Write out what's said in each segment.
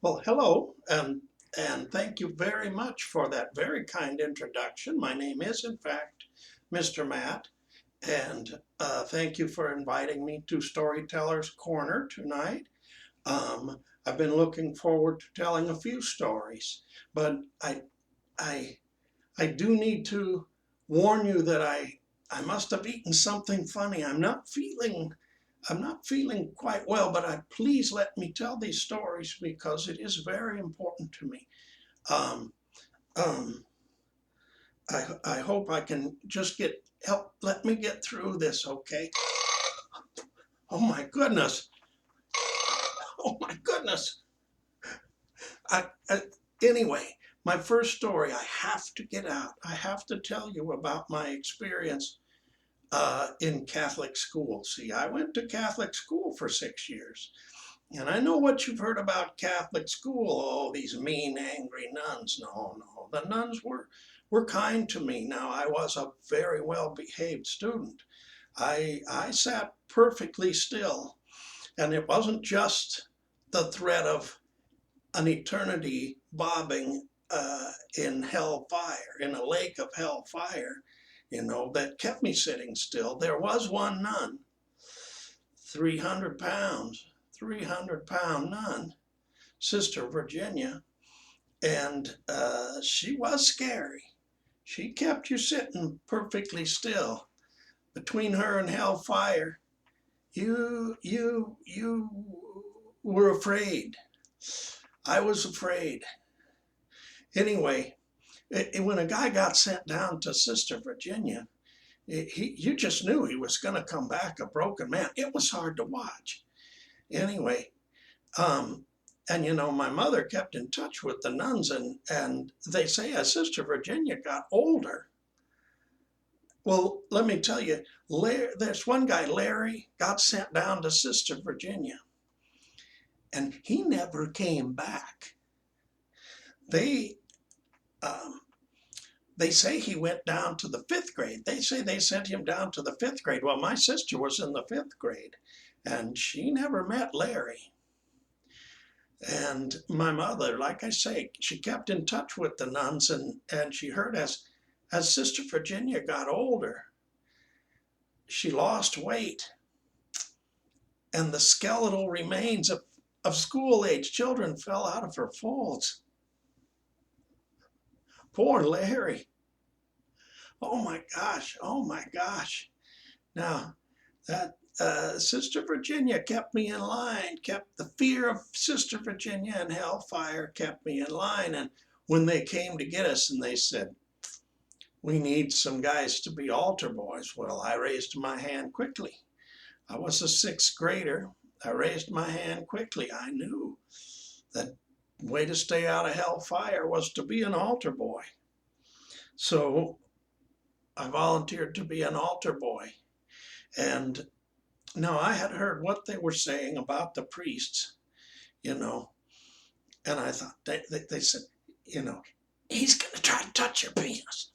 Well, hello, and thank you very much for that very kind introduction. My name is, in fact, Mr. Matt, and thank you for inviting me to Storyteller's Corner tonight. I've been looking forward to telling a few stories, but I, I do need to warn you that I must have eaten something funny. I'm not feeling quite well, but please let me tell these stories because it is very important to me. Um, um, I hope I can just get help. Let me get through this, okay? Oh my goodness! Oh my goodness! I, I, anyway, my first story. I have to get out. I have to tell you about my experience in Catholic school. See, I went to Catholic school for 6 years. And I know what you've heard about Catholic school. Oh, these mean, angry nuns. No, no. The nuns were kind to me. Now, I was a very well behaved student. I sat perfectly still. And it wasn't just the threat of an eternity bobbing in hellfire, in a lake of hellfire, that kept me sitting still. There was one nun, 300 pounds, 300-pound nun, Sister Virginia, and she was scary. She kept you sitting perfectly still. Between her and hellfire, you were afraid. I was afraid. Anyway, when a guy got sent down to Sister Virginia, you just knew he was going to come back a broken man. It was hard to watch. Anyway, um, and my mother kept in touch with the nuns, and they say as Sister Virginia got older, well, let me tell you, there's one guy, Larry, got sent down to Sister Virginia, and he never came back. They um, they say he went down to the fifth grade. They say they sent him down to the fifth grade. Well, my sister was in the fifth grade, and she never met Larry. And my mother, like I say, she kept in touch with the nuns, and she heard as Sister Virginia got older, she lost weight, and the skeletal remains of school-age children fell out of her folds. Poor Larry. Oh my gosh, oh my gosh. Now, that Sister Virginia kept me in line, kept the fear of Sister Virginia and hellfire kept me in line. And when they came to get us and they said, we need some guys to be altar boys, well, I raised my hand quickly. I was a sixth grader. I raised my hand quickly. I knew that the way to stay out of hellfire was to be an altar boy. So I volunteered to be an altar boy. And now I had heard what they were saying about the priests, you know, and I thought, they said, you know, he's going to try to touch your penis.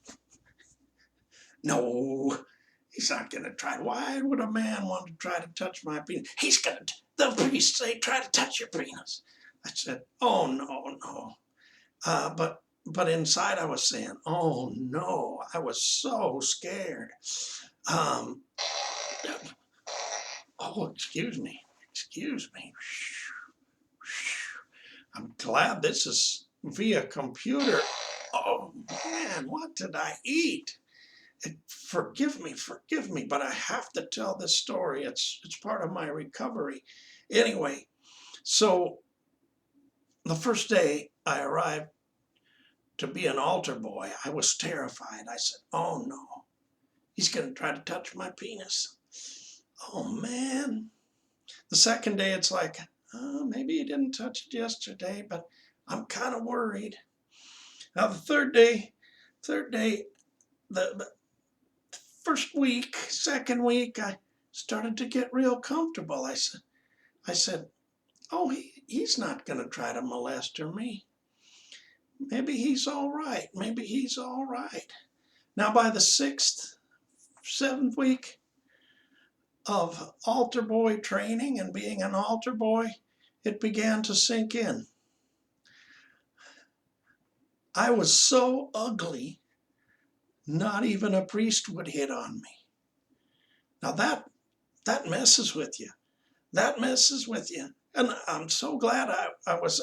No, he's not going to try. Why would a man want to try to touch my penis? He's going to, the priests say, try to touch your penis. I said, oh, no, no. But inside I was saying, oh, no, I was so scared. Um, oh, excuse me. Excuse me. I'm glad this is via computer. Oh man, what did I eat? Forgive me, but I have to tell this story. It's part of my recovery. Anyway, so the first day I arrived to be an altar boy, I was terrified. I said, oh no, he's going to try to touch my penis. Oh man. The second day, it's like, maybe he didn't touch it yesterday, but I'm kind of worried. Now the third day, the first week, second week, I started to get real comfortable. I said, oh, he's not going to try to molest me. Maybe he's all right. Maybe he's all right. Now by the sixth, seventh week of altar boy training and being an altar boy, it began to sink in. I was so ugly, not even a priest would hit on me. Now that messes with you. That messes with you. And I'm so glad I was.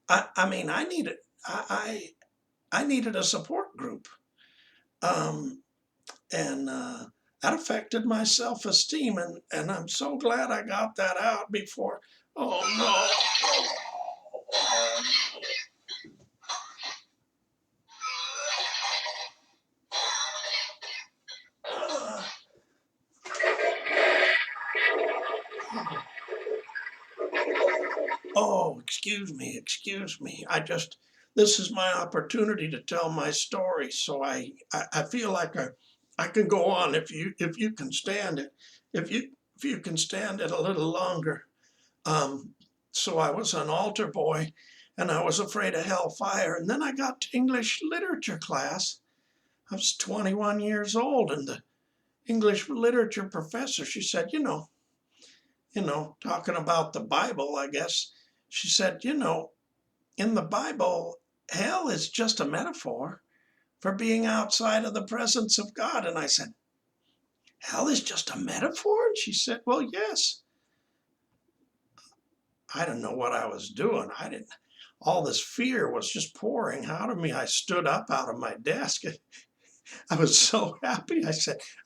I mean, I needed a support group, um, and that affected my self-esteem. And I'm so glad I got that out before. Oh no. Oh, excuse me, excuse me. This is my opportunity to tell my story. So I feel like I can go on if you can stand it. If you can stand it a little longer. Um, so I was an altar boy and I was afraid of hellfire. And then I got to English literature class. I was 21 years old and the English literature professor, she said, talking about the Bible, I guess, she said, in the Bible, hell is just a metaphor for being outside of the presence of God. And I said, hell is just a metaphor? And she said, well, yes. I didn't know what I was doing. All this fear was just pouring out of me. I stood up out of my desk. I was so happy. I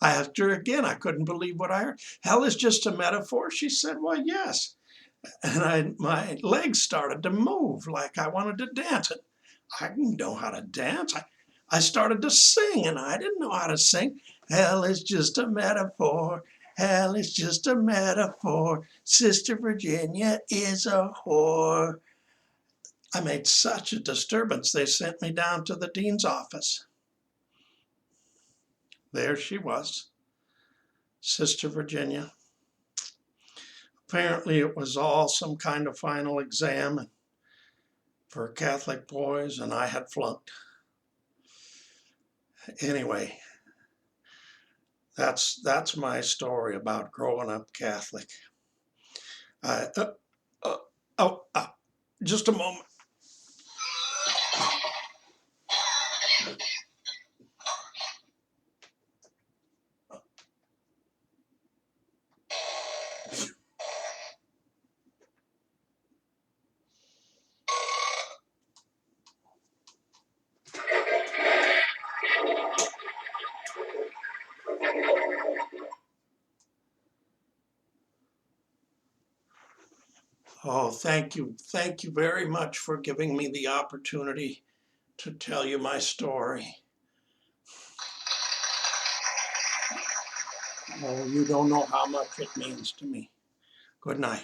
asked her again. I couldn't believe what I heard. Hell is just a metaphor. She said, well, yes. And my legs started to move like I wanted to dance. I didn't know how to dance. I started to sing and I didn't know how to sing. Hell is just a metaphor. Hell is just a metaphor. Sister Virginia is a whore. I made such a disturbance, they sent me down to the dean's office. There she was, Sister Virginia. Apparently it was all some kind of final exam for Catholic boys and I had flunked. Anyway, that's my story about growing up Catholic. Uh, uh, uh, oh, just a moment. Oh, thank you. Thank you very much for giving me the opportunity to tell you my story. Oh, you don't know how much it means to me. Good night.